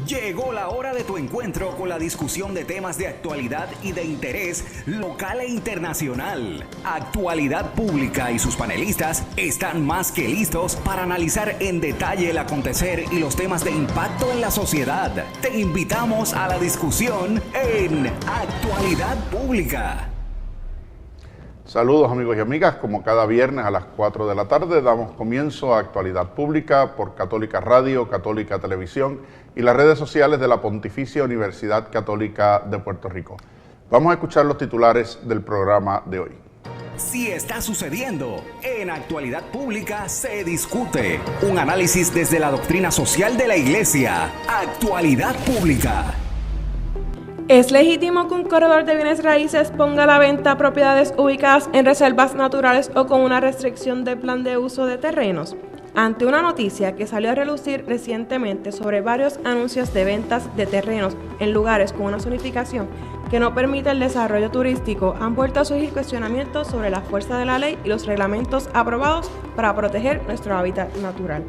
Llegó la hora de tu encuentro con la discusión de temas de actualidad y de interés local e internacional. Actualidad Pública y sus panelistas están más que listos para analizar en detalle el acontecer y los temas de impacto en la sociedad. Te invitamos a la discusión en Actualidad Pública. Saludos amigos y amigas, como cada viernes a las 4 de la tarde damos comienzo a Actualidad Pública por Católica Radio, Católica Televisión y las redes sociales de la Pontificia Universidad Católica de Puerto Rico. Vamos a escuchar los titulares del programa de hoy. Si está sucediendo, en Actualidad Pública se discute. Un análisis desde la doctrina social de la Iglesia. Actualidad Pública. ¿Es legítimo que un corredor de bienes raíces ponga a la venta propiedades ubicadas en reservas naturales o con una restricción de plan de uso de terrenos? Ante una noticia que salió a relucir recientemente sobre varios anuncios de ventas de terrenos en lugares con una zonificación que no permite el desarrollo turístico, han vuelto a surgir cuestionamientos sobre la fuerza de la ley y los reglamentos aprobados para proteger nuestro hábitat natural.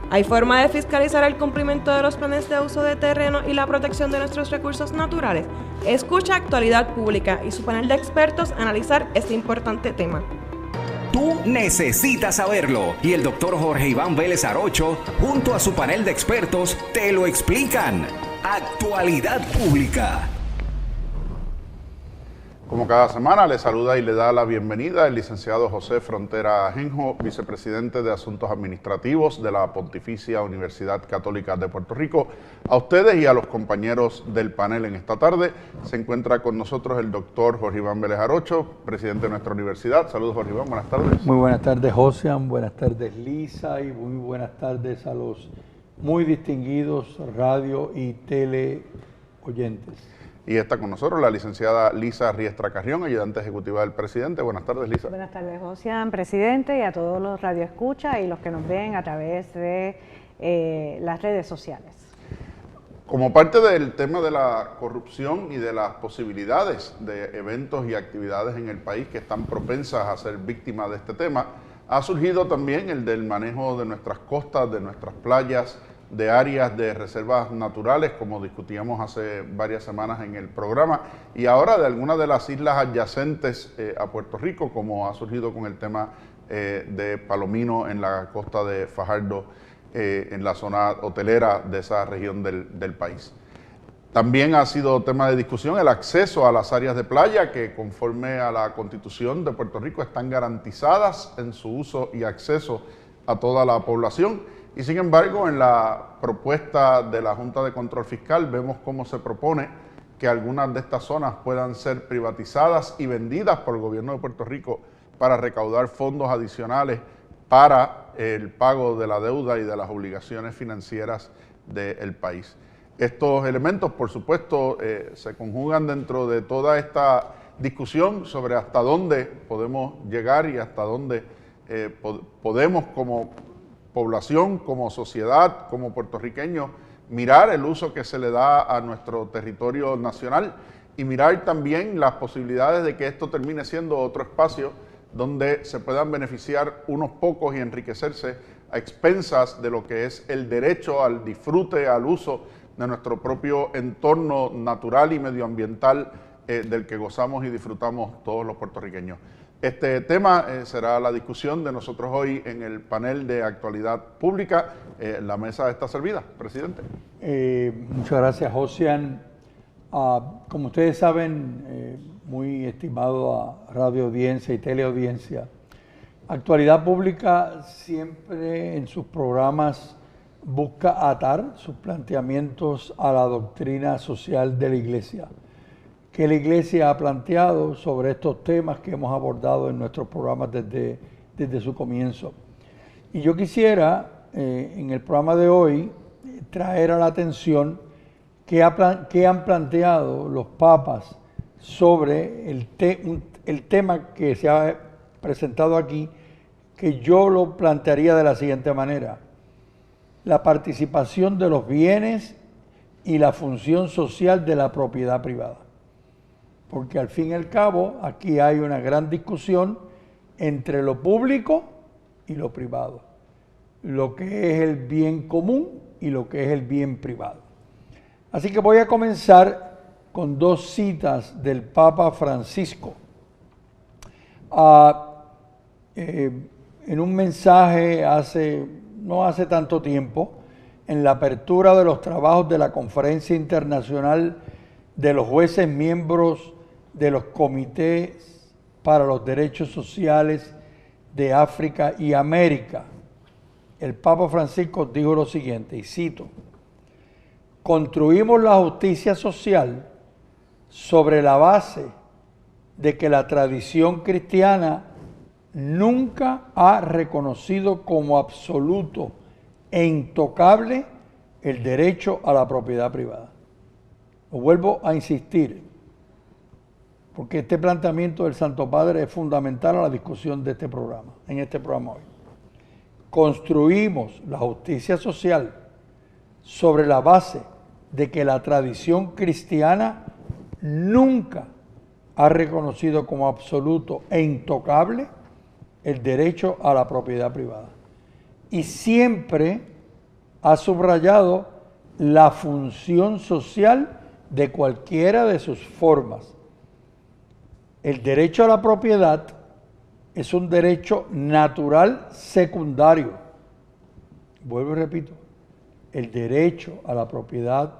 ¿Hay forma de fiscalizar el cumplimiento de los planes de uso de terreno y la protección de nuestros recursos naturales? Escucha Actualidad Pública y su panel de expertos analizar este importante tema. Tú necesitas saberlo y el doctor Jorge Iván Vélez Arocho, junto a su panel de expertos, te lo explican. Actualidad Pública. Como cada semana, le saluda y le da la bienvenida el licenciado José Frontera Ajenjo, vicepresidente de Asuntos Administrativos de la Pontificia Universidad Católica de Puerto Rico. A ustedes y a los compañeros del panel en esta tarde se encuentra con nosotros el doctor Jorge Iván Vélez Arocho, presidente de nuestra universidad. Saludos, Jorge Iván, buenas tardes. Muy buenas tardes, José, buenas tardes, Lisa, y muy buenas tardes a los muy distinguidos radio y tele oyentes. Y está con nosotros la licenciada Lisa Riestra Carrión, ayudante ejecutiva del presidente. Buenas tardes, Lisa. Buenas tardes, José, presidente, y a todos los radioescuchas y los que nos ven a través de las redes sociales. Como parte del tema de la corrupción y de las posibilidades de eventos y actividades en el país que están propensas a ser víctimas de este tema, ha surgido también el del manejo de nuestras costas, de nuestras playas, de áreas de reservas naturales, como discutíamos hace varias semanas en el programa, y ahora de algunas de las islas adyacentes a Puerto Rico, como ha surgido con el tema de Palomino en la costa de Fajardo, en la zona hotelera de esa región del país. También ha sido tema de discusión el acceso a las áreas de playa que, conforme a la Constitución de Puerto Rico, están garantizadas en su uso y acceso a toda la población. Y sin embargo, en la propuesta de la Junta de Control Fiscal vemos cómo se propone que algunas de estas zonas puedan ser privatizadas y vendidas por el gobierno de Puerto Rico para recaudar fondos adicionales para el pago de la deuda y de las obligaciones financieras del país. Estos elementos, por supuesto, se conjugan dentro de toda esta discusión sobre hasta dónde podemos llegar y hasta dónde podemos como población, como sociedad, como puertorriqueños, mirar el uso que se le da a nuestro territorio nacional y mirar también las posibilidades de que esto termine siendo otro espacio donde se puedan beneficiar unos pocos y enriquecerse a expensas de lo que es el derecho al disfrute, al uso de nuestro propio entorno natural y medioambiental del que gozamos y disfrutamos todos los puertorriqueños. Este tema será la discusión de nosotros hoy en el panel de Actualidad Pública. La mesa está servida, presidente. Muchas gracias, Josian. Como ustedes saben, muy estimado a radio audiencia y teleaudiencia, Actualidad Pública siempre en sus programas busca atar sus planteamientos a la doctrina social de la Iglesia, que la Iglesia ha planteado sobre estos temas que hemos abordado en nuestros programas desde su comienzo. Y yo quisiera, en el programa de hoy, traer a la atención qué han planteado los papas sobre el tema que se ha presentado aquí, que yo lo plantearía de la siguiente manera: la participación de los bienes y la función social de la propiedad privada. Porque al fin y al cabo aquí hay una gran discusión entre lo público y lo privado, lo que es el bien común y lo que es el bien privado. Así que voy a comenzar con dos citas del Papa Francisco. En un mensaje no hace tanto tiempo, en la apertura de los trabajos de la Conferencia Internacional de los Jueces Miembros de los Comités para los Derechos Sociales de África y América, el Papa Francisco dijo lo siguiente, y cito: construimos la justicia social sobre la base de que la tradición cristiana nunca ha reconocido como absoluto e intocable el derecho a la propiedad privada. Lo vuelvo a insistir, porque este planteamiento del Santo Padre es fundamental a la discusión de este programa, en este programa hoy. Construimos la justicia social sobre la base de que la tradición cristiana nunca ha reconocido como absoluto e intocable el derecho a la propiedad privada. Y siempre ha subrayado la función social de cualquiera de sus formas. El derecho a la propiedad es un derecho natural secundario. Vuelvo y repito, el derecho a la propiedad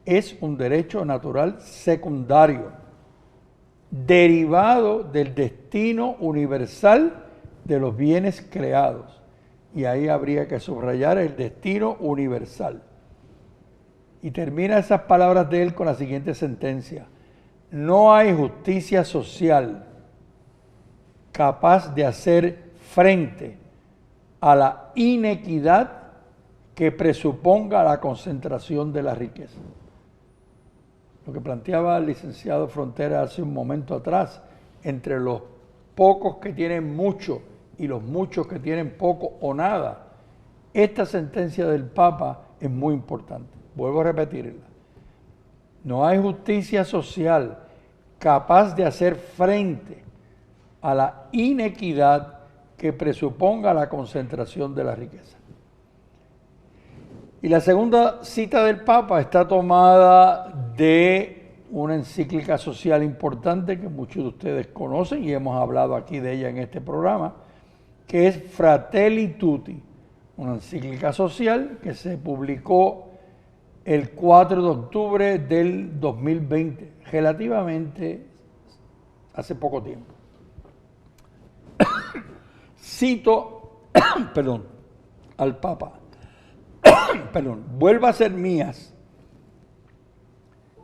es un derecho natural secundario, derivado del destino universal de los bienes creados. Y ahí habría que subrayar el destino universal. Y termina esas palabras de él con la siguiente sentencia: no hay justicia social capaz de hacer frente a la inequidad que presuponga la concentración de la riqueza. Lo que planteaba el licenciado Frontera hace un momento atrás, entre los pocos que tienen mucho y los muchos que tienen poco o nada, esta sentencia del Papa es muy importante. Vuelvo a repetirla. No hay justicia social capaz de hacer frente a la inequidad que presuponga la concentración de la riqueza. Y la segunda cita del Papa está tomada de una encíclica social importante que muchos de ustedes conocen y hemos hablado aquí de ella en este programa, que es Fratelli Tutti, una encíclica social que se publicó el 4 de octubre del 2020, relativamente hace poco tiempo. Cito, al Papa, vuelva a ser mías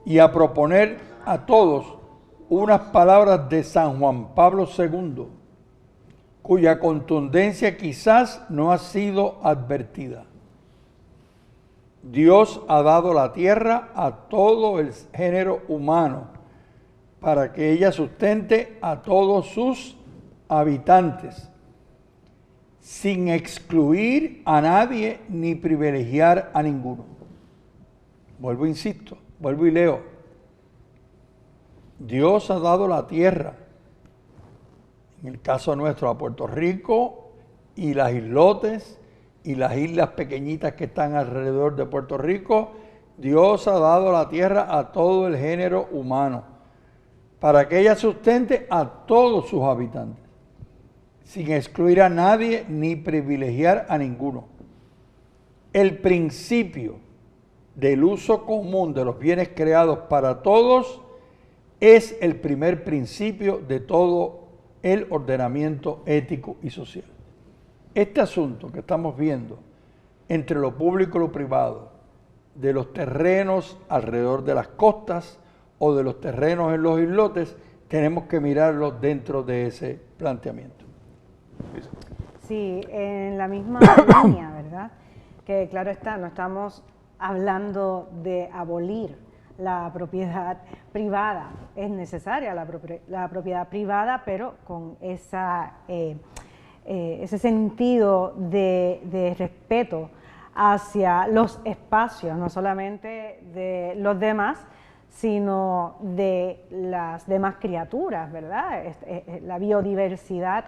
y a proponer a todos unas palabras de San Juan Pablo II, cuya contundencia quizás no ha sido advertida. Dios ha dado la tierra a todo el género humano para que ella sustente a todos sus habitantes, sin excluir a nadie ni privilegiar a ninguno. Vuelvo, insisto, vuelvo y leo. Dios ha dado la tierra, en el caso nuestro a Puerto Rico y las islotes y las islas pequeñitas que están alrededor de Puerto Rico. Dios ha dado la tierra a todo el género humano para que ella sustente a todos sus habitantes, sin excluir a nadie ni privilegiar a ninguno. El principio del uso común de los bienes creados para todos es el primer principio de todo el ordenamiento ético y social. Este asunto que estamos viendo entre lo público y lo privado, de los terrenos alrededor de las costas o de los terrenos en los islotes, tenemos que mirarlo dentro de ese planteamiento. Sí, en la misma línea, ¿verdad? Que claro está, no estamos hablando de abolir la propiedad privada. Es necesaria la propiedad privada, pero con ese sentido de respeto hacia los espacios, no solamente de los demás, sino de las demás criaturas, ¿verdad? La biodiversidad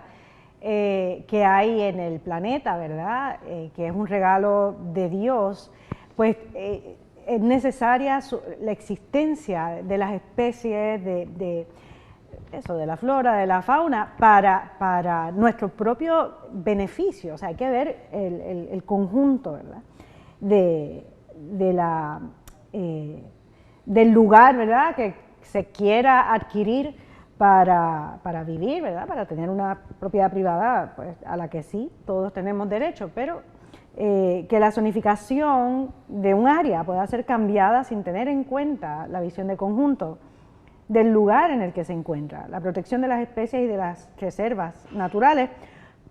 que hay en el planeta, ¿verdad? Que es un regalo de Dios, pues es necesaria la existencia de las especies, de la flora, de la fauna, para nuestro propio beneficio. O sea, hay que ver el conjunto, ¿verdad?, del lugar, ¿verdad?, que se quiera adquirir para vivir, ¿verdad?, para tener una propiedad privada, pues, a la que sí, todos tenemos derecho, pero que la zonificación de un área pueda ser cambiada sin tener en cuenta la visión de conjunto del lugar en el que se encuentra. La protección de las especies y de las reservas naturales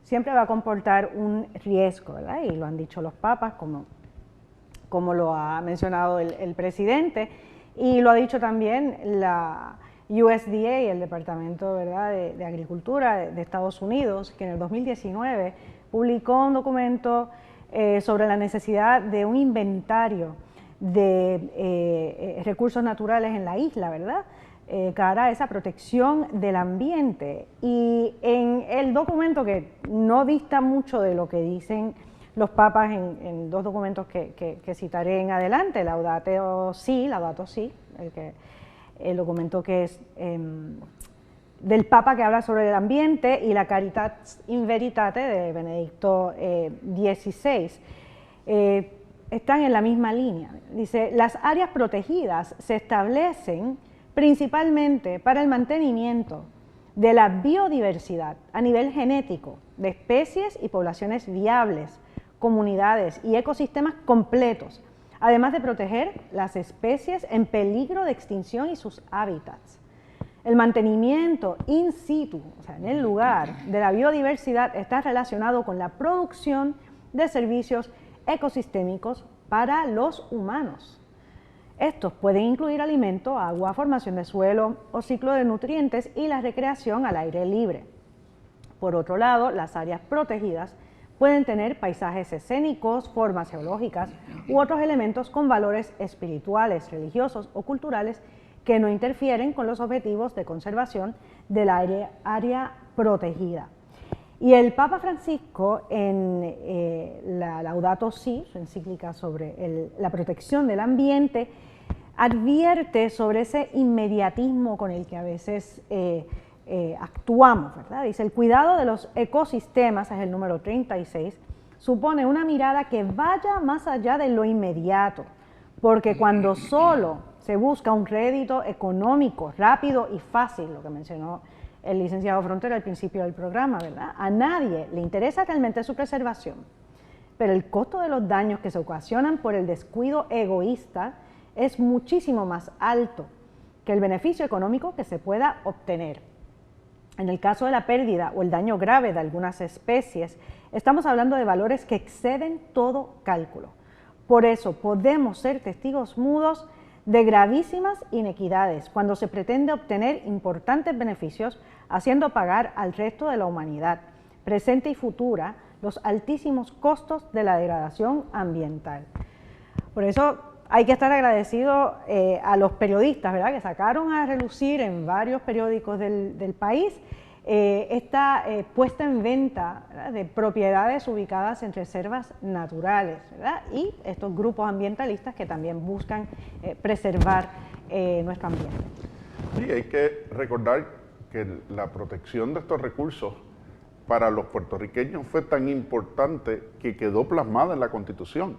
siempre va a comportar un riesgo, ¿verdad?, y lo han dicho los papas, como lo ha mencionado el presidente, y lo ha dicho también la USDA, el Departamento, ¿verdad?, de Agricultura de Estados Unidos, que en el 2019 publicó un documento sobre la necesidad de un inventario de recursos naturales en la isla, ¿verdad?, cara a esa protección del ambiente. Y en el documento, que no dista mucho de lo que dicen los papas en dos documentos que citaré en adelante, Laudato Si, el documento que es del Papa, que habla sobre el ambiente, y la Caritas in Veritate de Benedicto XVI, están en la misma línea. Dice: las áreas protegidas se establecen principalmente para el mantenimiento de la biodiversidad a nivel genético de especies y poblaciones viables, comunidades y ecosistemas completos, además de proteger las especies en peligro de extinción y sus hábitats. El mantenimiento in situ, o sea, en el lugar, de la biodiversidad está relacionado con la producción de servicios ecosistémicos para los humanos. Estos pueden incluir alimento, agua, formación de suelo o ciclo de nutrientes y la recreación al aire libre. Por otro lado, las áreas protegidas pueden tener paisajes escénicos, formas geológicas u otros elementos con valores espirituales, religiosos o culturales que no interfieren con los objetivos de conservación del área protegida. Y el Papa Francisco, en la Laudato Si, su encíclica sobre la protección del ambiente, advierte sobre ese inmediatismo con el que a veces actuamos, ¿verdad? Dice: el cuidado de los ecosistemas, es el número 36, supone una mirada que vaya más allá de lo inmediato, porque cuando solo se busca un rédito económico rápido y fácil, lo que mencionó el licenciado Frontera al principio del programa, ¿verdad?, a nadie le interesa realmente su preservación, pero el costo de los daños que se ocasionan por el descuido egoísta es muchísimo más alto que el beneficio económico que se pueda obtener. En el caso de la pérdida o el daño grave de algunas especies, estamos hablando de valores que exceden todo cálculo. Por eso podemos ser testigos mudos de gravísimas inequidades cuando se pretende obtener importantes beneficios haciendo pagar al resto de la humanidad, presente y futura, los altísimos costos de la degradación ambiental. Por eso hay que estar agradecido a los periodistas, ¿verdad?, que sacaron a relucir en varios periódicos del país esta puesta en venta, ¿verdad?, de propiedades ubicadas en reservas naturales, ¿verdad?, y estos grupos ambientalistas que también buscan preservar nuestro ambiente. Sí, hay que recordar que la protección de estos recursos para los puertorriqueños fue tan importante que quedó plasmada en la Constitución.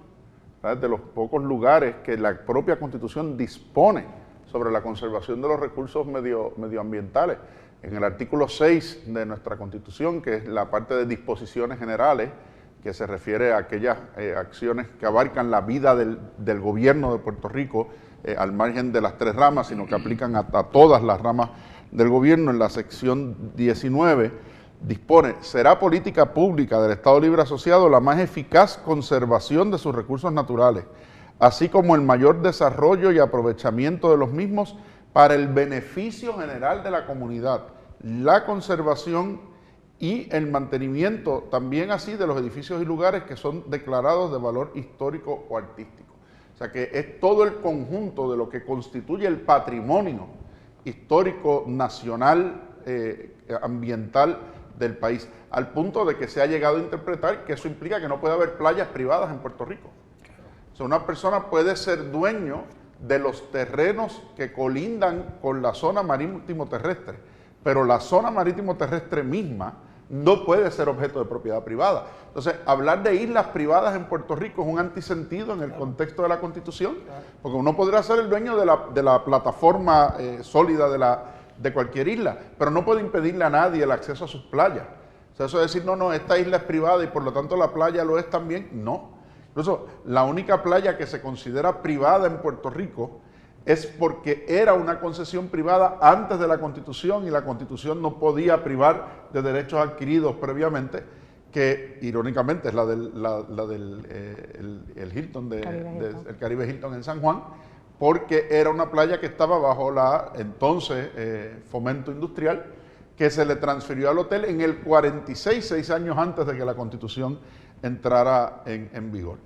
¿Verdad? De los pocos lugares que la propia Constitución dispone sobre la conservación de los recursos medioambientales. En el artículo 6 de nuestra Constitución, que es la parte de disposiciones generales, que se refiere a aquellas acciones que abarcan la vida del gobierno de Puerto Rico, al margen de las tres ramas, sino que aplican a todas las ramas del gobierno. En la sección 19 dispone: será política pública del Estado Libre Asociado la más eficaz conservación de sus recursos naturales, así como el mayor desarrollo y aprovechamiento de los mismos para el beneficio general de la comunidad, la conservación y el mantenimiento también así de los edificios y lugares que son declarados de valor histórico o artístico. O sea que es todo el conjunto de lo que constituye el patrimonio histórico nacional, ambiental del país, al punto de que se ha llegado a interpretar que eso implica que no puede haber playas privadas en Puerto Rico. O sea, una persona puede ser dueño de los terrenos que colindan con la zona marítimo terrestre, pero la zona marítimo terrestre misma no puede ser objeto de propiedad privada. Entonces, hablar de islas privadas en Puerto Rico es un antisentido en el contexto de la Constitución, porque uno podrá ser el dueño de la plataforma sólida de cualquier isla, pero no puede impedirle a nadie el acceso a sus playas. O sea, eso de decir, no, esta isla es privada y por lo tanto la playa lo es también, no. Incluso la única playa que se considera privada en Puerto Rico es porque era una concesión privada antes de la Constitución y la Constitución no podía privar de derechos adquiridos previamente, que irónicamente es la del Hilton, el Caribe Hilton en San Juan, porque era una playa que estaba bajo la entonces Fomento Industrial, que se le transfirió al hotel en el 46, 6 años antes de que la Constitución entrara en vigor.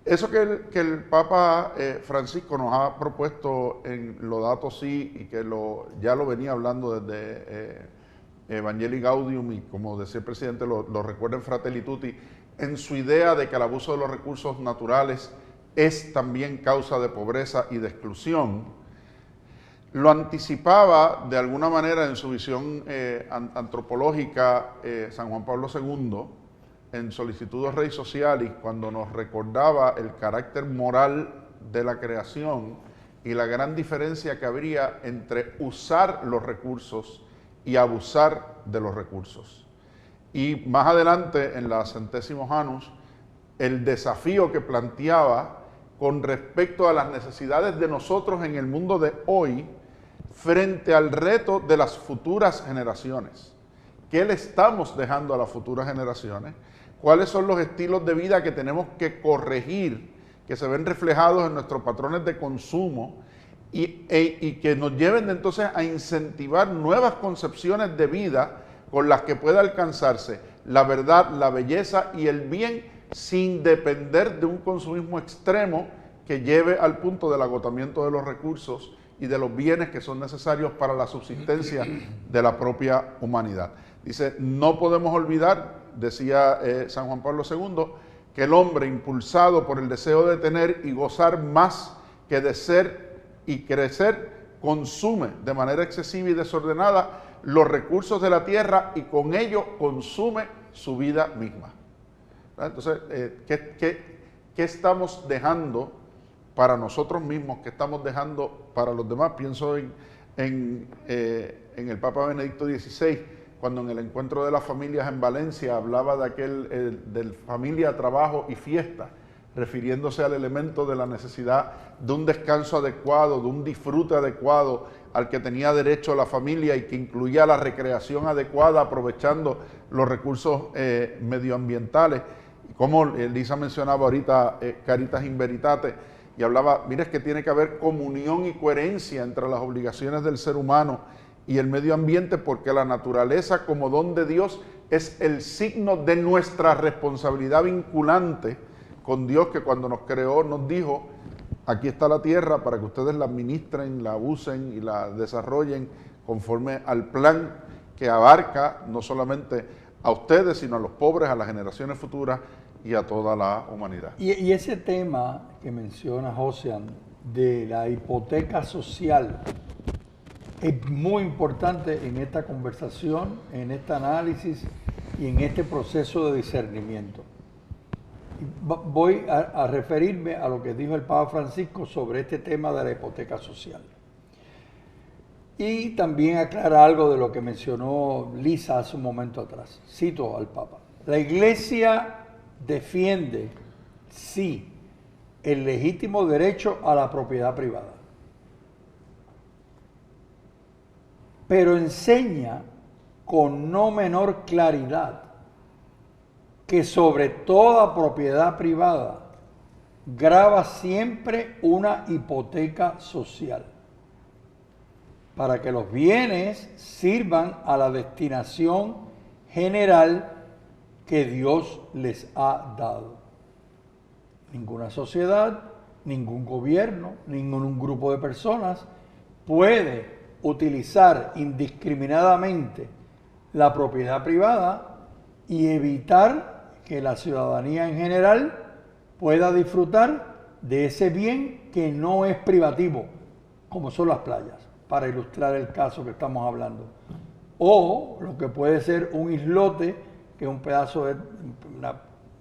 Eso que el Papa Francisco nos ha propuesto en Laudato Si y que ya lo venía hablando desde Evangelii Gaudium y como decía el presidente, lo recuerda en Fratelli Tutti, en su idea de que el abuso de los recursos naturales es también causa de pobreza y de exclusión, lo anticipaba de alguna manera en su visión antropológica San Juan Pablo II, en Solicitudo Rei Socialis, cuando nos recordaba el carácter moral de la creación y la gran diferencia que habría entre usar los recursos y abusar de los recursos. Y más adelante, en la Centésimos Annus, el desafío que planteaba con respecto a las necesidades de nosotros en el mundo de hoy frente al reto de las futuras generaciones. ¿Qué le estamos dejando a las futuras generaciones? ¿Cuáles son los estilos de vida que tenemos que corregir, que se ven reflejados en nuestros patrones de consumo y que nos lleven entonces a incentivar nuevas concepciones de vida con las que pueda alcanzarse la verdad, la belleza y el bien sin depender de un consumismo extremo que lleve al punto del agotamiento de los recursos y de los bienes que son necesarios para la subsistencia de la propia humanidad? Dice, no podemos olvidar, decía San Juan Pablo II, que el hombre impulsado por el deseo de tener y gozar más que de ser y crecer, consume de manera excesiva y desordenada los recursos de la tierra y con ello consume su vida misma. Entonces, ¿qué estamos dejando para nosotros mismos? ¿Qué estamos dejando para los demás? Pienso en el Papa Benedicto XVI, cuando en el encuentro de las familias en Valencia hablaba de del familia, trabajo y fiesta, refiriéndose al elemento de la necesidad de un descanso adecuado, de un disfrute adecuado al que tenía derecho la familia y que incluía la recreación adecuada, aprovechando los recursos medioambientales. Y como Lisa mencionaba ahorita Caritas in Veritate, y hablaba, mira, es que tiene que haber comunión y coherencia entre las obligaciones del ser humano y el medio ambiente, porque la naturaleza como don de Dios es el signo de nuestra responsabilidad vinculante con Dios, que cuando nos creó nos dijo, aquí está la tierra para que ustedes la administren, la usen y la desarrollen conforme al plan que abarca no solamente a ustedes, sino a los pobres, a las generaciones futuras y a toda la humanidad. Y ese tema que menciona Josian de la hipoteca social es muy importante en esta conversación, en este análisis y en este proceso de discernimiento. Voy a referirme a lo que dijo el Papa Francisco sobre este tema de la hipoteca social. Y también aclarar algo de lo que mencionó Lisa hace un momento atrás. Cito al Papa. La Iglesia defiende, sí, el legítimo derecho a la propiedad privada, pero enseña con no menor claridad que sobre toda propiedad privada grava siempre una hipoteca social, para que los bienes sirvan a la destinación general que Dios les ha dado. Ninguna sociedad, ningún gobierno, ningún grupo de personas puede utilizar indiscriminadamente la propiedad privada y evitar que la ciudadanía en general pueda disfrutar de ese bien que no es privativo, como son las playas, para ilustrar el caso que estamos hablando. O lo que puede ser un islote, que es un pedazo de una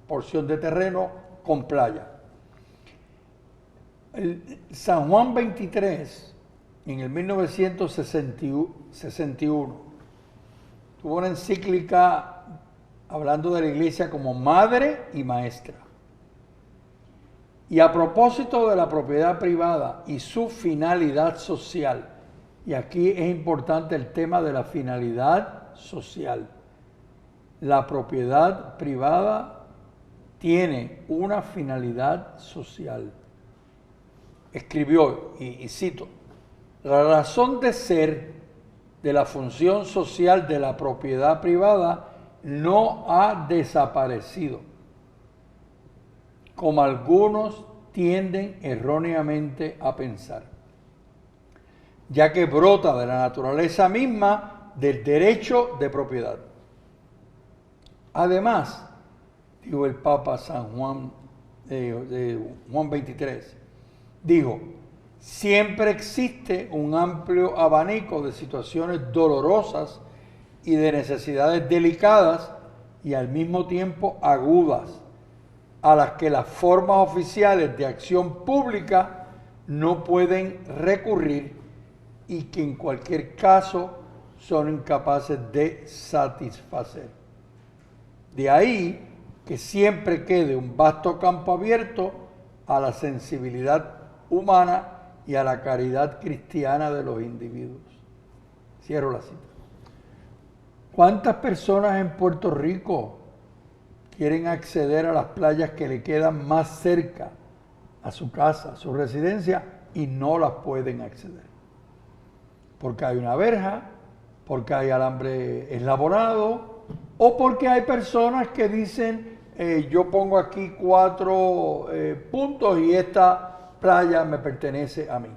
porción de terreno con playa. El San Juan 23, en el 1961, tuvo una encíclica hablando de la iglesia como madre y maestra. Y a propósito de la propiedad privada y su finalidad social, y aquí es importante el tema de la finalidad social. La propiedad privada tiene una finalidad social. Escribió, y cito, la razón de ser de la función social de la propiedad privada no ha desaparecido, como algunos tienden erróneamente a pensar, ya que brota de la naturaleza misma del derecho de propiedad. Además, dijo el Papa San Juan, Juan 23, dijo, siempre existe un amplio abanico de situaciones dolorosas y de necesidades delicadas y al mismo tiempo agudas, a las que las formas oficiales de acción pública no pueden recurrir y que en cualquier caso son incapaces de satisfacer. De ahí que siempre quede un vasto campo abierto a la sensibilidad humana y a la caridad cristiana de los individuos. Cierro la cita. ¿Cuántas personas en Puerto Rico quieren acceder a las playas que le quedan más cerca a su casa, a su residencia, y no las pueden acceder? Porque hay una verja, porque hay alambre eslabonado, o porque hay personas que dicen, yo pongo aquí 4 puntos y esta playa me pertenece a mí.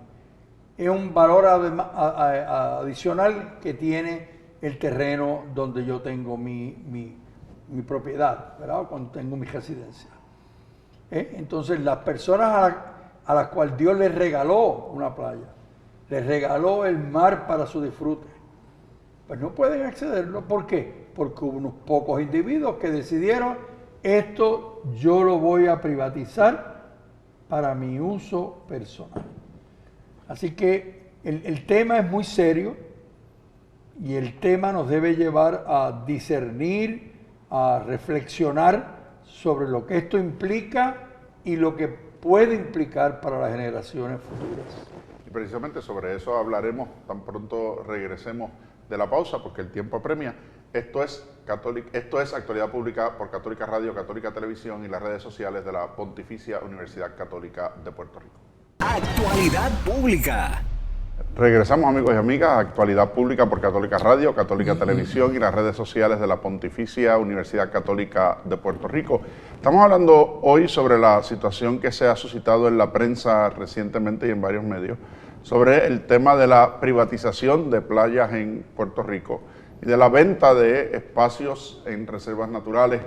Es un valor adicional que tiene el terreno donde yo tengo mi propiedad, ¿verdad? Cuando tengo mi residencia. Entonces, las personas a las cuales Dios les regaló una playa, les regaló el mar para su disfrute, pues no pueden accederlo. ¿Por qué? Porque hubo unos pocos individuos que decidieron, esto yo lo voy a privatizar para mi uso personal. Así que el tema es muy serio y el tema nos debe llevar a discernir, a reflexionar sobre lo que esto implica y lo que puede implicar para las generaciones futuras. Y precisamente sobre eso hablaremos tan pronto regresemos de la pausa, porque el tiempo apremia. Esto es Actualidad Pública por Católica Radio, Católica Televisión y las redes sociales de la Pontificia Universidad Católica de Puerto Rico. Actualidad Pública. Regresamos, amigos y amigas, a Actualidad Pública por Católica Radio, Católica Televisión y las redes sociales de la Pontificia Universidad Católica de Puerto Rico. Estamos hablando hoy sobre la situación que se ha suscitado en la prensa recientemente y en varios medios, sobre el tema de la privatización de playas en Puerto Rico y de la venta de espacios en reservas naturales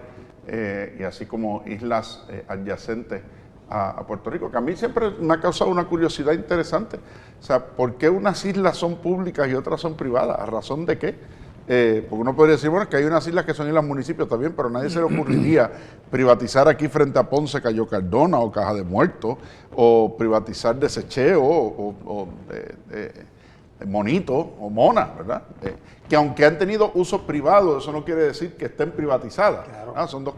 y así como islas adyacentes a Puerto Rico, que a mí siempre me ha causado una curiosidad interesante. O sea, ¿por qué unas islas son públicas y otras son privadas? ¿A razón de qué? Porque uno podría decir, bueno, que hay unas islas que son islas municipios también, pero a nadie se le ocurriría privatizar aquí frente a Ponce, Cayo Cardona o Caja de Muertos, o privatizar Desecheo o Monito o Mona, ¿verdad? Que aunque han tenido uso privado, eso no quiere decir que estén privatizadas. Claro. Son dos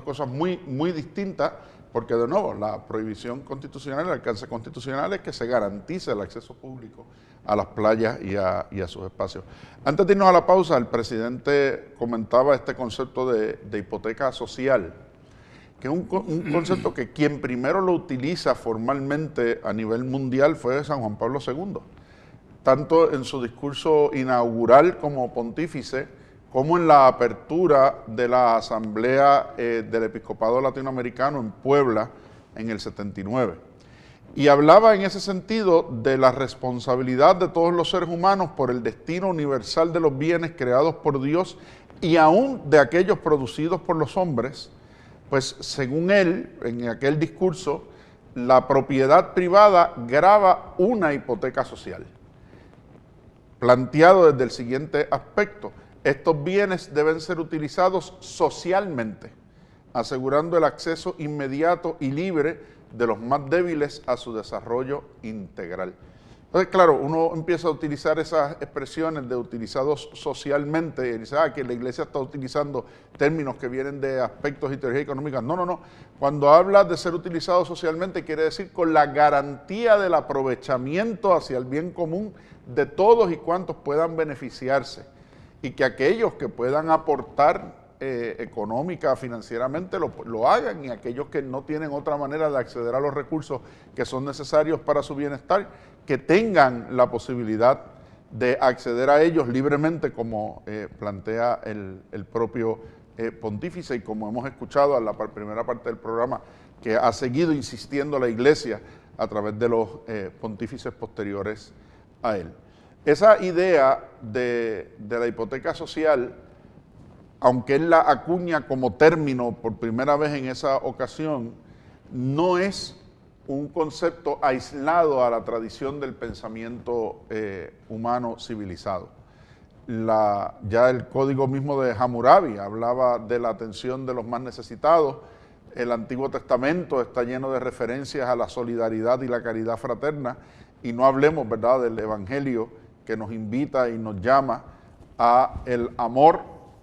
cosas muy, muy distintas. Porque, de nuevo, la prohibición constitucional, el alcance constitucional es que se garantice el acceso público a las playas y a sus espacios. Antes de irnos a la pausa, el presidente comentaba este concepto de hipoteca social, que es un concepto que quien primero lo utiliza formalmente a nivel mundial fue San Juan Pablo II, tanto en su discurso inaugural como pontífice, como en la apertura de la Asamblea del Episcopado Latinoamericano en Puebla en el 79. Y hablaba en ese sentido de la responsabilidad de todos los seres humanos por el destino universal de los bienes creados por Dios y aún de aquellos producidos por los hombres, pues según él, en aquel discurso, la propiedad privada grava una hipoteca social. Planteado desde el siguiente aspecto: estos bienes deben ser utilizados socialmente, asegurando el acceso inmediato y libre de los más débiles a su desarrollo integral. Entonces, claro, uno empieza a utilizar esas expresiones de utilizados socialmente y dice, que la iglesia está utilizando términos que vienen de aspectos y teorías económicas. No, no, no. Cuando habla de ser utilizado socialmente, quiere decir con la garantía del aprovechamiento hacia el bien común de todos y cuantos puedan beneficiarse, y que aquellos que puedan aportar económica, financieramente, lo hagan, y aquellos que no tienen otra manera de acceder a los recursos que son necesarios para su bienestar, que tengan la posibilidad de acceder a ellos libremente, como plantea el propio pontífice, y como hemos escuchado en la primera parte del programa, que ha seguido insistiendo la Iglesia a través de los pontífices posteriores a él. Esa idea de la hipoteca social, aunque él la acuña como término por primera vez en esa ocasión, no es un concepto aislado a la tradición del pensamiento humano civilizado. Ya el código mismo de Hammurabi hablaba de la atención de los más necesitados. El Antiguo Testamento está lleno de referencias a la solidaridad y la caridad fraterna, y no hablemos, ¿verdad?, del Evangelio, que nos invita y nos llama a el amor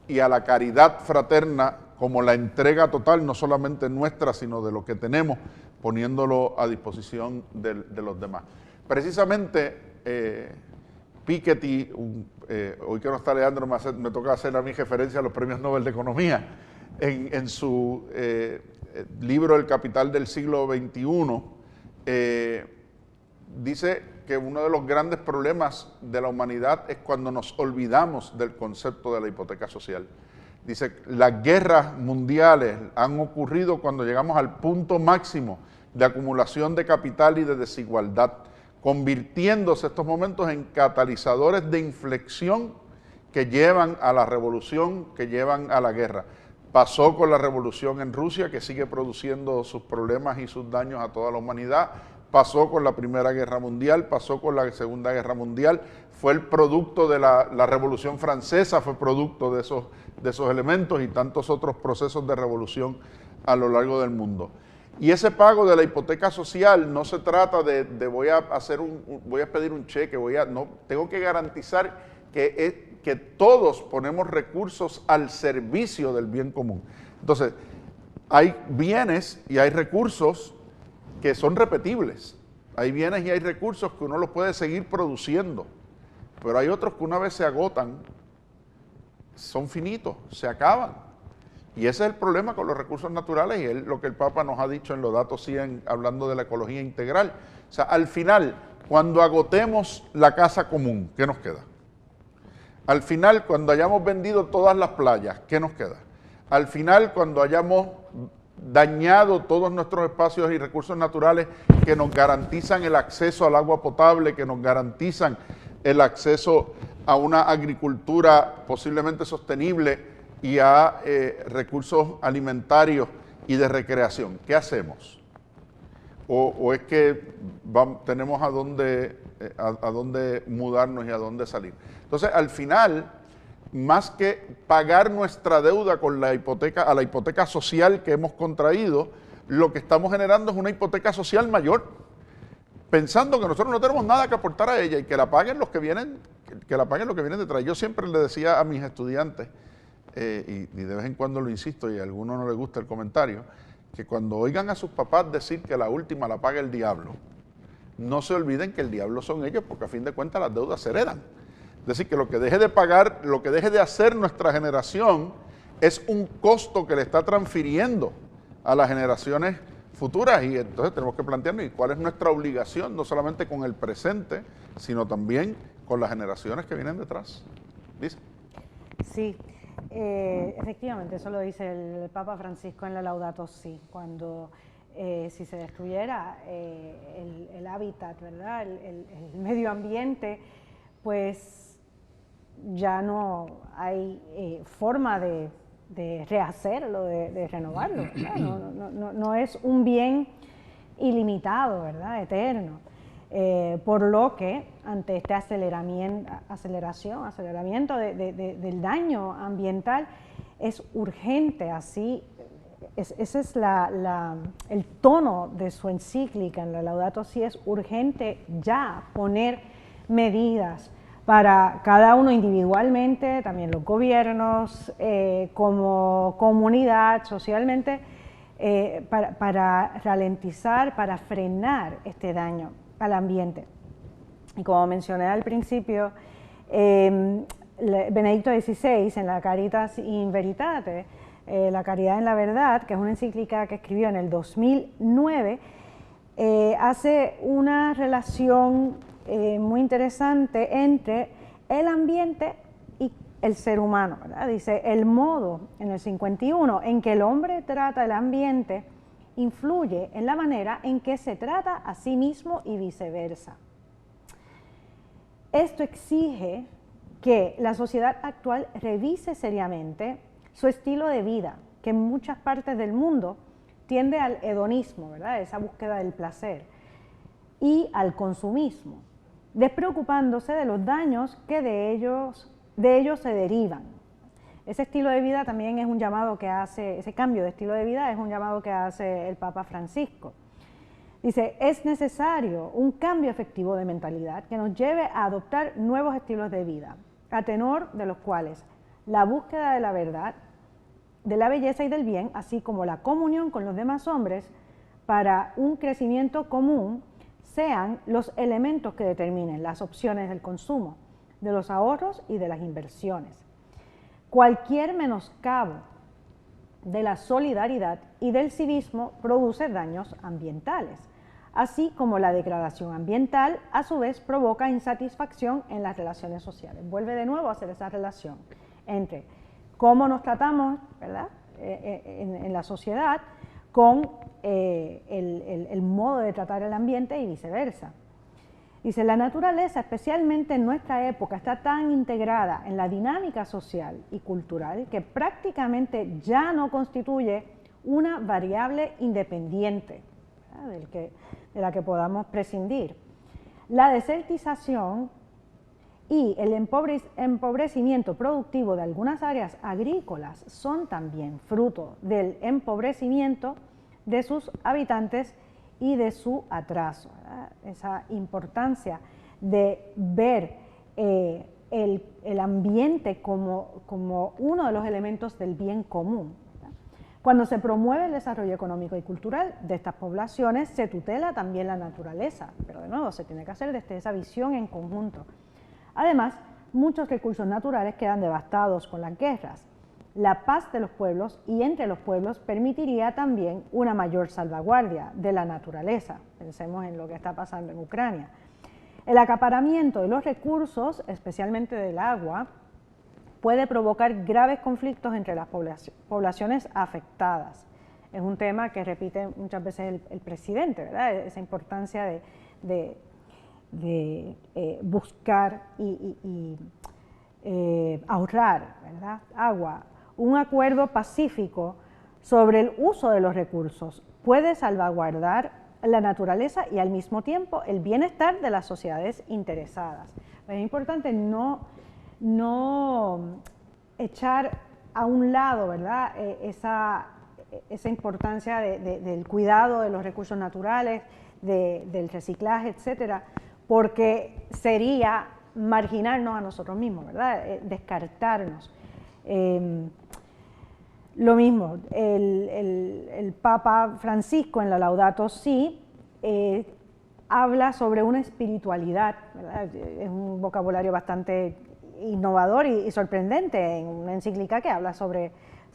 y a la caridad fraterna como la entrega total, no solamente nuestra, sino de lo que tenemos, poniéndolo a disposición de los demás. Precisamente, Piketty, hoy que no está Leandro, me toca hacer a mí referencia a los premios Nobel de Economía, en su libro El Capital del siglo XXI, dice que uno de los grandes problemas de la humanidad es cuando nos olvidamos del concepto de la hipoteca social. Dice, las guerras mundiales han ocurrido cuando llegamos al punto máximo de acumulación de capital y de desigualdad, convirtiéndose estos momentos en catalizadores de inflexión que llevan a la revolución, que llevan a la guerra. Pasó con la revolución en Rusia, que sigue produciendo sus problemas y sus daños a toda la humanidad. Pasó con la Primera Guerra Mundial, pasó con la Segunda Guerra Mundial, fue el producto de la Revolución Francesa, fue producto de esos elementos, y tantos otros procesos de revolución a lo largo del mundo. Y ese pago de la hipoteca social no se trata de voy a pedir un cheque, tengo que garantizar que todos ponemos recursos al servicio del bien común. Entonces, hay bienes y hay recursos que son repetibles. Hay bienes y hay recursos que uno los puede seguir produciendo, pero hay otros que una vez se agotan, son finitos, se acaban. Y ese es el problema con los recursos naturales, y es lo que el Papa nos ha dicho en Laudato Si, hablando de la ecología integral. O sea, al final, cuando agotemos la casa común, ¿qué nos queda? Al final, cuando hayamos vendido todas las playas, ¿qué nos queda? Al final, cuando hayamos dañado todos nuestros espacios y recursos naturales que nos garantizan el acceso al agua potable, que nos garantizan el acceso a una agricultura posiblemente sostenible y a recursos alimentarios y de recreación, ¿qué hacemos? ¿O es que tenemos a dónde mudarnos y a dónde salir? Entonces, al final, más que pagar nuestra deuda con la hipoteca social que hemos contraído, lo que estamos generando es una hipoteca social mayor, pensando que nosotros no tenemos nada que aportar a ella y que la paguen los que vienen, detrás. Yo siempre le decía a mis estudiantes, y de vez en cuando lo insisto y a algunos no les gusta el comentario, que cuando oigan a sus papás decir que la última la paga el diablo, no se olviden que el diablo son ellos, porque a fin de cuentas las deudas se heredan. Es decir, que lo que deje de pagar, lo que deje de hacer nuestra generación es un costo que le está transfiriendo a las generaciones futuras, y entonces tenemos que plantearnos cuál es nuestra obligación, no solamente con el presente, sino también con las generaciones que vienen detrás. ¿Dice? Sí, efectivamente, eso lo dice el Papa Francisco en la Laudato Si, cuando si se destruyera el hábitat, ¿verdad?, el medio ambiente, pues ya no hay forma de rehacerlo, de renovarlo, ¿verdad? No es un bien ilimitado, ¿verdad? Eterno. Por lo que ante este aceleramiento del daño ambiental es urgente, así, ese es el tono de su encíclica en la Laudato Si, es urgente ya poner medidas para cada uno individualmente, también los gobiernos, como comunidad, socialmente, para ralentizar, para frenar este daño al ambiente. Y como mencioné al principio, Benedicto XVI en la Caritas in Veritate, la caridad en la verdad, que es una encíclica que escribió en el 2009, hace una relación muy interesante entre el ambiente y el ser humano, ¿verdad? Dice, el modo, en el 51, en que el hombre trata el ambiente influye en la manera en que se trata a sí mismo y viceversa. Esto exige que la sociedad actual revise seriamente su estilo de vida, que en muchas partes del mundo tiende al hedonismo, ¿verdad? Esa búsqueda del placer, y al consumismo, despreocupándose de los daños que de ellos se derivan. Ese estilo de vida también es un llamado que hace, ese cambio de estilo de vida es un llamado que hace el Papa Francisco. Dice, es necesario un cambio efectivo de mentalidad que nos lleve a adoptar nuevos estilos de vida, a tenor de los cuales la búsqueda de la verdad, de la belleza y del bien, así como la comunión con los demás hombres para un crecimiento común, sean los elementos que determinen las opciones del consumo, de los ahorros y de las inversiones. Cualquier menoscabo de la solidaridad y del civismo produce daños ambientales, así como la degradación ambiental a su vez provoca insatisfacción en las relaciones sociales. Vuelve de nuevo a hacer esa relación entre cómo nos tratamos, ¿verdad?, en la sociedad con el modo de tratar el ambiente y viceversa. Dice, la naturaleza, especialmente en nuestra época, está tan integrada en la dinámica social y cultural que prácticamente ya no constituye una variable independiente, ¿verdad?, de la que podamos prescindir. La desertización y el empobrecimiento productivo de algunas áreas agrícolas son también fruto del empobrecimiento de sus habitantes y de su atraso, ¿verdad? Esa importancia de ver el ambiente como uno de los elementos del bien común, ¿verdad? Cuando se promueve el desarrollo económico y cultural de estas poblaciones, se tutela también la naturaleza, pero de nuevo se tiene que hacer desde esa visión en conjunto. Además, muchos recursos naturales quedan devastados con las guerras. La paz de los pueblos y entre los pueblos permitiría también una mayor salvaguardia de la naturaleza. Pensemos en lo que está pasando en Ucrania. El acaparamiento de los recursos, especialmente del agua, puede provocar graves conflictos entre las poblaciones afectadas. Es un tema que repite muchas veces el presidente, ¿verdad? Esa importancia de buscar y ahorrar, ¿verdad?, agua. Un acuerdo pacífico sobre el uso de los recursos puede salvaguardar la naturaleza y al mismo tiempo el bienestar de las sociedades interesadas. Es importante no echar a un lado, ¿verdad?, esa importancia del cuidado de los recursos naturales, del reciclaje, etcétera, porque sería marginarnos a nosotros mismos, ¿verdad?, descartarnos. Lo mismo, el Papa Francisco en la Laudato Si habla sobre una espiritualidad, ¿verdad? Es un vocabulario bastante innovador y sorprendente en una encíclica que habla sobre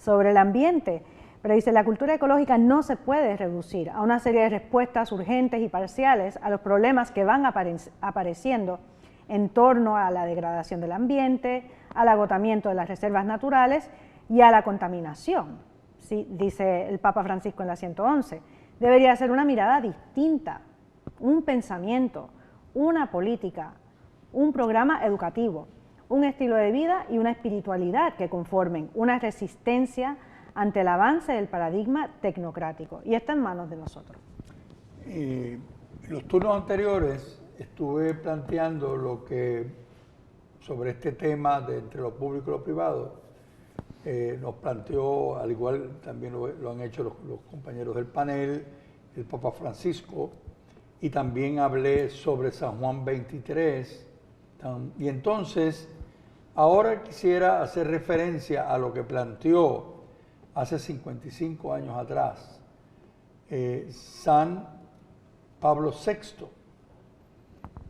el ambiente, pero dice, la cultura ecológica no se puede reducir a una serie de respuestas urgentes y parciales a los problemas que van apareciendo en torno a la degradación del ambiente, al agotamiento de las reservas naturales y a la contaminación, ¿sí?, dice el Papa Francisco en la 111. Debería ser una mirada distinta, un pensamiento, una política, un programa educativo, un estilo de vida y una espiritualidad que conformen una resistencia ante el avance del paradigma tecnocrático. Y está en manos de nosotros. En los turnos anteriores estuve planteando lo que sobre este tema de entre lo público y lo privado nos planteó, al igual también lo han hecho los compañeros del panel, el Papa Francisco, y también hablé sobre San Juan 23. Y entonces, ahora quisiera hacer referencia a lo que planteó hace 55 años atrás San Pablo VI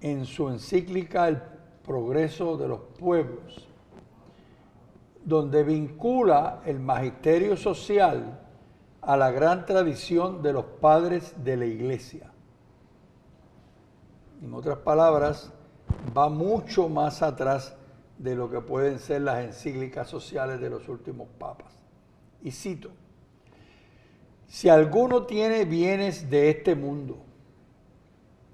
en su encíclica El progreso de los pueblos, donde vincula el magisterio social a la gran tradición de los padres de la Iglesia. En otras palabras, va mucho más atrás de lo que pueden ser las encíclicas sociales de los últimos papas. Y cito: si alguno tiene bienes de este mundo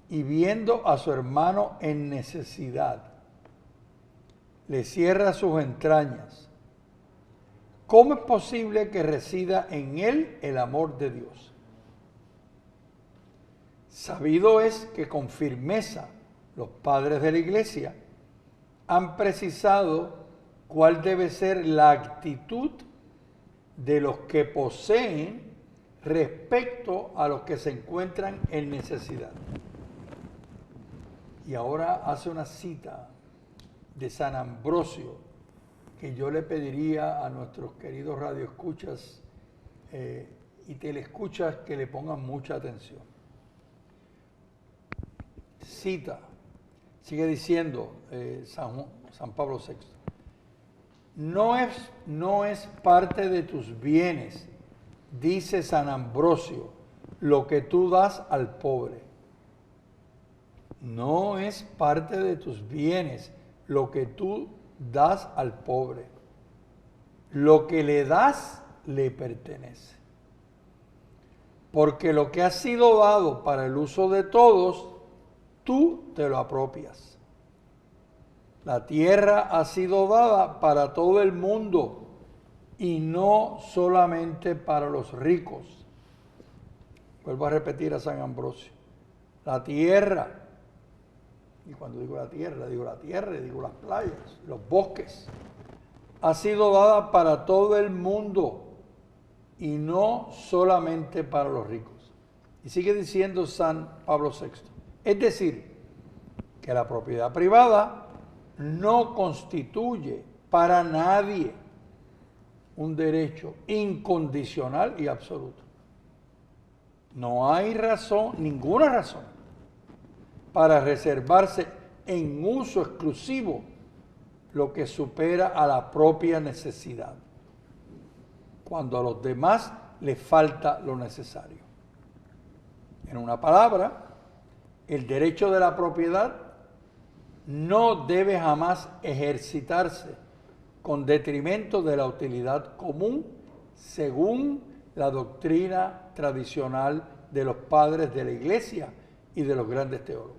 y viendo a su hermano en necesidad, le cierra sus entrañas, ¿cómo es posible que resida en él el amor de Dios? Sabido es que con firmeza los padres de la Iglesia han precisado cuál debe ser la actitud de los que poseen respecto a los que se encuentran en necesidad. Y ahora hace una cita de San Ambrosio que yo le pediría a nuestros queridos radioescuchas y teleescuchas que le pongan mucha atención. Cita, sigue diciendo San Pablo VI: no es parte de tus bienes, dice San Ambrosio, lo que tú das al pobre. No es parte de tus bienes lo que tú das al pobre. Lo que le das le pertenece. Porque lo que ha sido dado para el uso de todos, tú te lo apropias. La tierra ha sido dada para todo el mundo y no solamente para los ricos. Vuelvo a repetir a San Ambrosio: la tierra, y cuando digo la tierra, digo las playas, los bosques, ha sido dada para todo el mundo y no solamente para los ricos. Y sigue diciendo San Pablo VI, es decir, que la propiedad privada no constituye para nadie un derecho incondicional y absoluto. No hay razón, ninguna razón, para reservarse en uso exclusivo lo que supera a la propia necesidad, cuando a los demás les falta lo necesario. En una palabra, el derecho de la propiedad no debe jamás ejercitarse con detrimento de la utilidad común, según la doctrina tradicional de los padres de la Iglesia y de los grandes teólogos.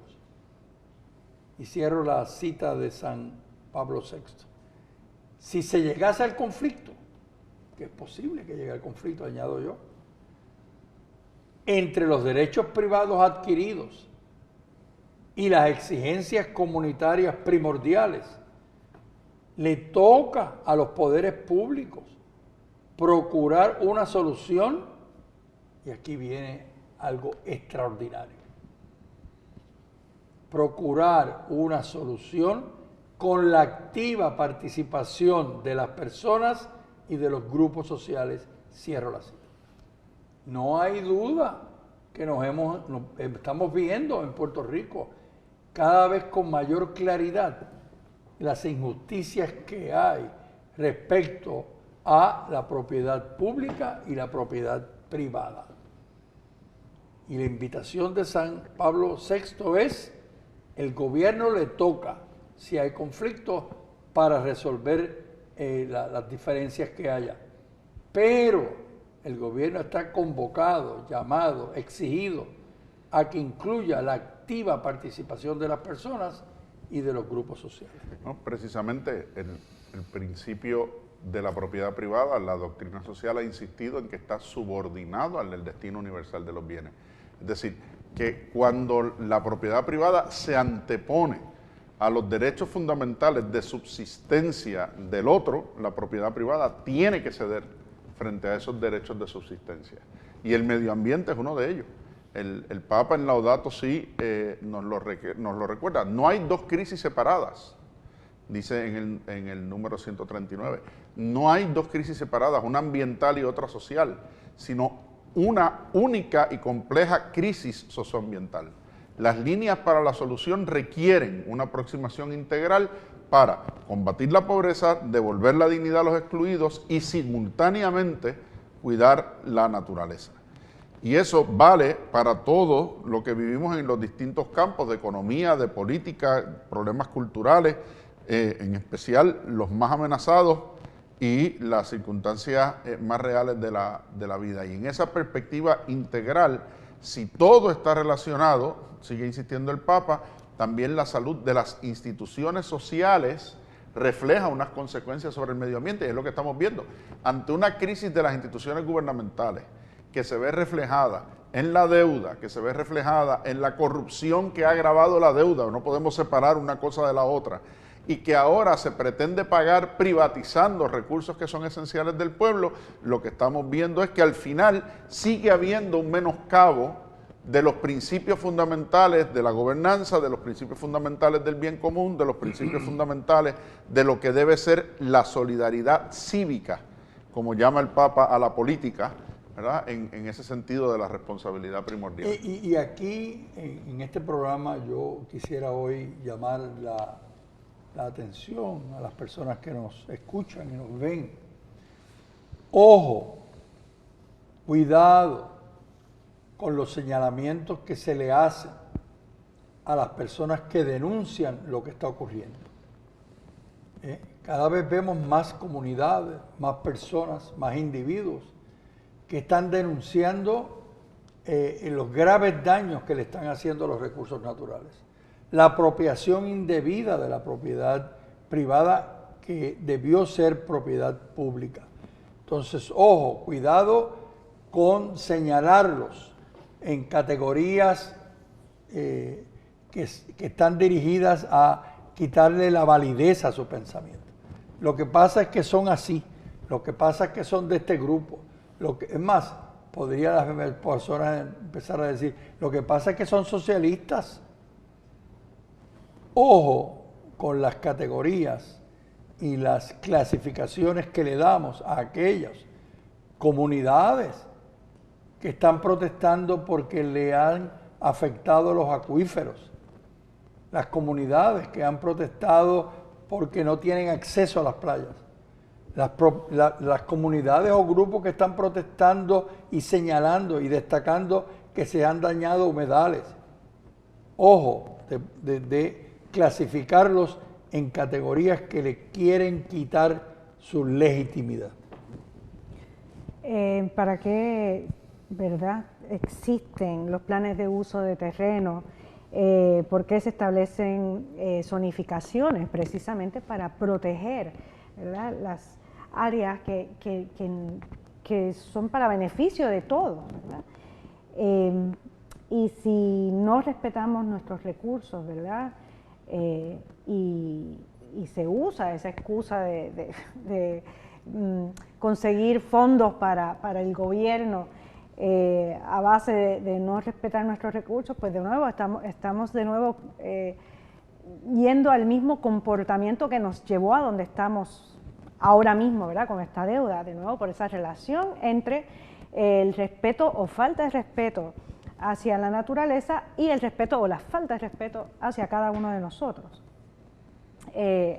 Y cierro la cita de San Pablo VI. Si se llegase al conflicto, que es posible que llegue al conflicto, añado yo, entre los derechos privados adquiridos y las exigencias comunitarias primordiales, le toca a los poderes públicos procurar una solución, y aquí viene algo extraordinario: procurar una solución con la activa participación de las personas y de los grupos sociales. Cierro la cita. No hay duda que estamos viendo en Puerto Rico cada vez con mayor claridad las injusticias que hay respecto a la propiedad pública y la propiedad privada. Y la invitación de San Pablo VI es: el gobierno le toca, si hay conflicto, para resolver las diferencias que haya. Pero el gobierno está convocado, llamado, exigido a que incluya la activa participación de las personas y de los grupos sociales. No, precisamente el principio de la propiedad privada, la doctrina social ha insistido en que está subordinado al del destino universal de los bienes. Es decir, que cuando la propiedad privada se antepone a los derechos fundamentales de subsistencia del otro, la propiedad privada tiene que ceder frente a esos derechos de subsistencia. Y el medio ambiente es uno de ellos. El Papa en Laudato Si nos lo recuerda. No hay dos crisis separadas, dice en el número 139. No hay dos crisis separadas, una ambiental y otra social, sino una única y compleja crisis socioambiental. Las líneas para la solución requieren una aproximación integral para combatir la pobreza, devolver la dignidad a los excluidos y simultáneamente cuidar la naturaleza. Y eso vale para todo lo que vivimos en los distintos campos de economía, de política, problemas culturales, en especial los más amenazados y las circunstancias más reales de la vida. Y en esa perspectiva integral, si todo está relacionado, sigue insistiendo el Papa, también la salud de las instituciones sociales refleja unas consecuencias sobre el medio ambiente, y es lo que estamos viendo. Ante una crisis de las instituciones gubernamentales, que se ve reflejada en la deuda, que se ve reflejada en la corrupción que ha agravado la deuda, no podemos separar una cosa de la otra, y que ahora se pretende pagar privatizando recursos que son esenciales del pueblo, lo que estamos viendo es que al final sigue habiendo un menoscabo de los principios fundamentales de la gobernanza, de los principios fundamentales del bien común, de los principios fundamentales de lo que debe ser la solidaridad cívica, como llama el Papa a la política, ¿verdad? En ese sentido de la responsabilidad primordial. Y aquí, en este programa, yo quisiera hoy llamar la atención a las personas que nos escuchan y nos ven. Ojo, cuidado con los señalamientos que se le hacen a las personas que denuncian lo que está ocurriendo. Cada vez vemos más comunidades, más personas, más individuos que están denunciando los graves daños que le están haciendo a los recursos naturales. La apropiación indebida de la propiedad privada que debió ser propiedad pública. Entonces, ojo, cuidado con señalarlos en categorías que están dirigidas a quitarle la validez a su pensamiento. Lo que pasa es que son así, lo que pasa es que son de este grupo. Es más, podría las personas empezar a decir, lo que pasa es que son socialistas. Ojo con las categorías y las clasificaciones que le damos a aquellas comunidades que están protestando porque le han afectado los acuíferos, las comunidades que han protestado porque no tienen acceso a las playas, las comunidades o grupos que están protestando y señalando y destacando que se han dañado humedales. Ojo de clasificarlos en categorías que le quieren quitar su legitimidad. ¿Para qué, verdad, existen los planes de uso de terreno? ¿Por qué se establecen zonificaciones? Precisamente para proteger, ¿verdad?, las áreas que son para beneficio de todos, ¿verdad? Y si no respetamos nuestros recursos, ¿verdad?, y se usa esa excusa de conseguir fondos para el gobierno a base de no respetar nuestros recursos, pues de nuevo estamos de nuevo yendo al mismo comportamiento que nos llevó a donde estamos ahora mismo, ¿verdad?, con esta deuda, de nuevo por esa relación entre el respeto o falta de respeto hacia la naturaleza y el respeto o la falta de respeto hacia cada uno de nosotros.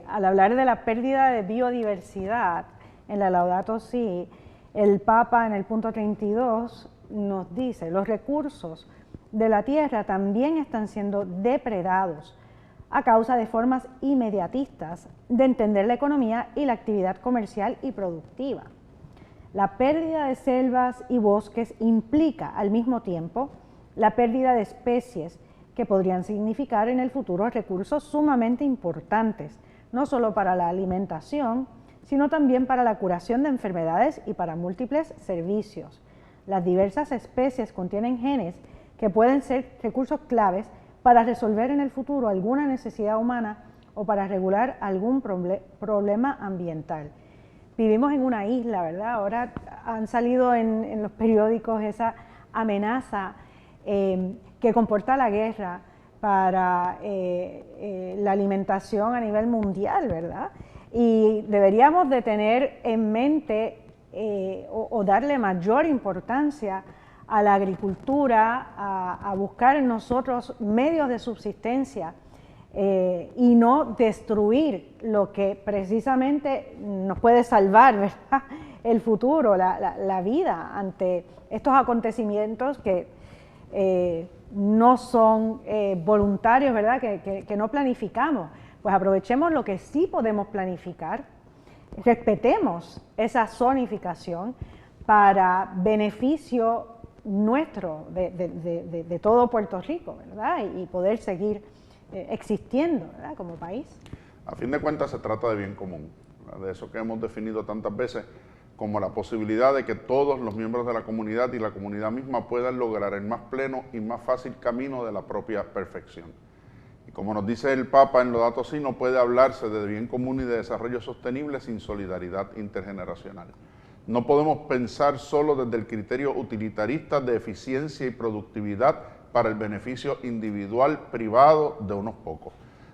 Al hablar de la pérdida de biodiversidad en la Laudato Si, el Papa en el punto 32 nos dice: los recursos de la tierra también están siendo depredados a causa de formas inmediatistas de entender la economía y la actividad comercial y productiva. La pérdida de selvas y bosques implica al mismo tiempo la pérdida de especies que podrían significar en el futuro recursos sumamente importantes, no solo para la alimentación, sino también para la curación de enfermedades y para múltiples servicios. Las diversas especies contienen genes que pueden ser recursos claves para resolver en el futuro alguna necesidad humana o para regular algún problema ambiental. Vivimos en una isla, ¿verdad? Ahora han salido en los periódicos esa amenaza que comporta la guerra para la alimentación a nivel mundial, ¿verdad? Y deberíamos de tener en mente o darle mayor importancia a la agricultura, a buscar en nosotros medios de subsistencia y no destruir lo que precisamente nos puede salvar, ¿verdad?, el futuro, la vida ante estos acontecimientos que no son voluntarios, ¿verdad?, que no planificamos. Pues aprovechemos lo que sí podemos planificar, respetemos esa zonificación para beneficio nuestro, de todo Puerto Rico, ¿verdad?, y poder seguir existiendo, ¿verdad?, como país. A fin de cuentas se trata de bien común, ¿verdad?, de eso que hemos definido tantas veces como la posibilidad de que todos los miembros de la comunidad y la comunidad misma puedan lograr el más pleno y más fácil camino de la propia perfección. Y como nos dice el Papa en Laudato Si, no puede hablarse de bien común y de desarrollo sostenible sin solidaridad intergeneracional. No podemos pensar solo desde el criterio utilitarista de eficiencia y productividad para el beneficio individual privado de unos pocos.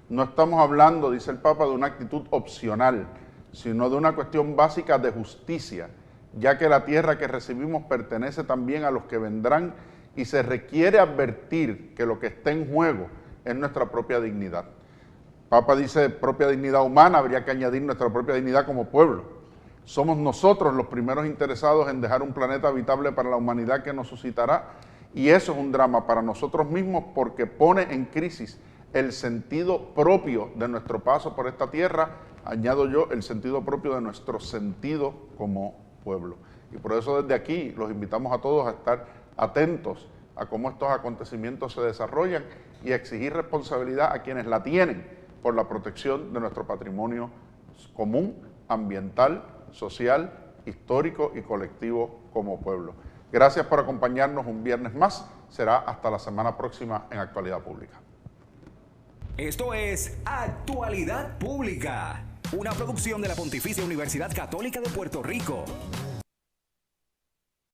No estamos hablando, dice el Papa, de una actitud opcional, sino de una cuestión básica de justicia, ya que la tierra que recibimos pertenece también a los que vendrán y se requiere advertir que lo que está en juego es nuestra propia dignidad. Papa dice propia dignidad humana, habría que añadir nuestra propia dignidad como pueblo. Somos nosotros los primeros interesados en dejar un planeta habitable para la humanidad que nos suscitará, y eso es un drama para nosotros mismos porque pone en crisis el sentido propio de nuestro paso por esta tierra, añado yo, el sentido propio de nuestro sentido como pueblo. Y por eso desde aquí los invitamos a todos a estar atentos a cómo estos acontecimientos se desarrollan y a exigir responsabilidad a quienes la tienen por la protección de nuestro patrimonio común, ambiental, social, histórico y colectivo como pueblo. Gracias por acompañarnos un viernes más. Será hasta la semana próxima en Actualidad Pública. Esto es Actualidad Pública, una producción de la Pontificia Universidad Católica de Puerto Rico.